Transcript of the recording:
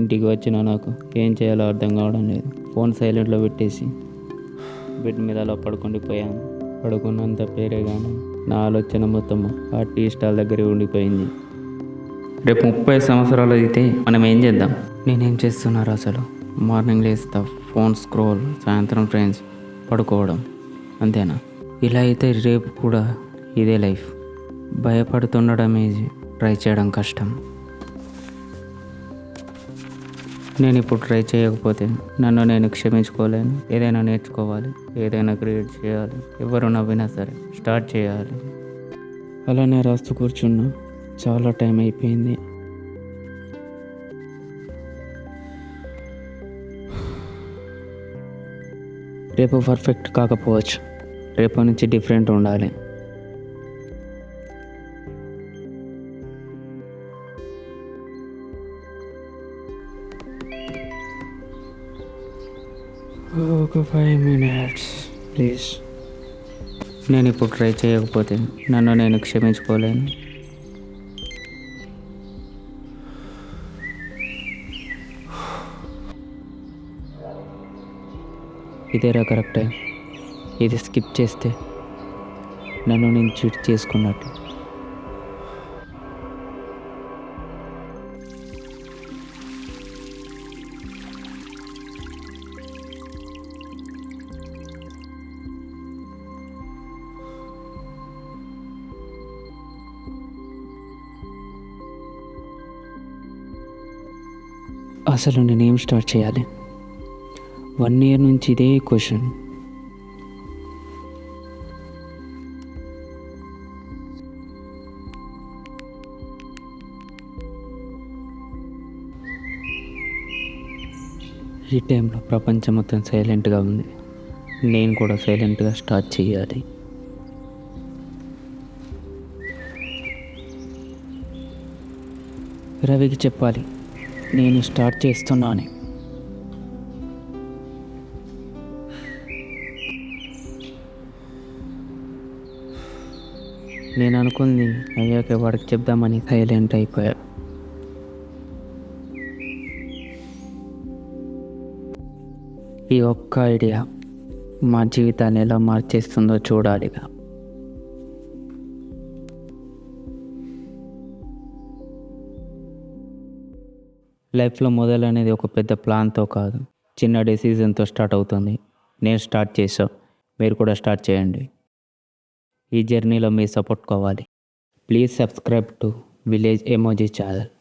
ఇంటికి వచ్చిన నాకు ఏం చేయాలో అర్థం కావడం లేదు. ఫోన్ సైలెంట్లో పెట్టేసి బెడ్ మీద అలా పడుకుండిపోయాను. పడుకున్నంత పేరే కానీ నా ఆలోచన మొత్తం ఆ టీ స్టాల్ దగ్గరే ఉండిపోయింది. రేపు 30 సంవత్సరాలు అయితే మనం ఏం చేద్దాం? నేనేం చేస్తున్నారు అసలు? మార్నింగ్ లేస్తా, ఫోన్ స్క్రోల్, సాయంత్రం ఫ్రెండ్స్, పడుకోవడం, అంతేనా? ఇలా అయితే రేపు కూడా ఇదే లైఫ్. భయపడుతుండడం ఈజీ, ట్రై చేయడం కష్టం. నేను ఇప్పుడు ట్రై చేయకపోతే నన్ను నేను క్షమించుకోలేను. ఏదైనా నేర్చుకోవాలి, ఏదైనా క్రియేట్ చేయాలి. ఎవరు నవ్వినా సరే స్టార్ట్ చేయాలి. అలానే రాస్తూ కూర్చున్నా. చాలా టైం అయిపోయింది. రేపు పర్ఫెక్ట్ కాకపోవచ్చు, రేపు నుంచి డిఫరెంట్ ఉండాలి. ఒక 5 minutes ప్లీజ్. నేను ఇప్పుడు ట్రై చేయకపోతే నన్ను నేను క్షమించుకోలేను. ఇదేరా కరెక్టే. ఇది స్కిప్ చేస్తే నన్ను నేను చీట్ చేసుకున్నట్టు. అసలు నేనేం స్టార్ట్ చేయాలి? 1 year నుంచి ఇదే క్వశ్చన్. ఈ టైంలో ప్రపంచం మొత్తం సైలెంట్గా ఉంది. నేను కూడా సైలెంట్గా స్టార్ట్ చేయాలి. రవికి చెప్పాలి నేను స్టార్ట్ చేస్తున్నాను. నేను అనుకుంది అయ్యాక వాడికి చెప్దామని సైలెంట్ అయిపోయా. ఈ ఒక్క ఐడియా మా జీవితాన్ని ఎలా మార్చేస్తుందో చూడాలిగా. లైఫ్లో మొదలనేది ఒక పెద్ద ప్లాన్తో కాదు, చిన్న డెసిజన్తో స్టార్ట్ అవుతుంది. నేను స్టార్ట్ చేసా, మీరు కూడా స్టార్ట్ చేయండి. ఈ జర్నీలో మీ సపోర్ట్ కావాలి. Please subscribe to village emoji channel.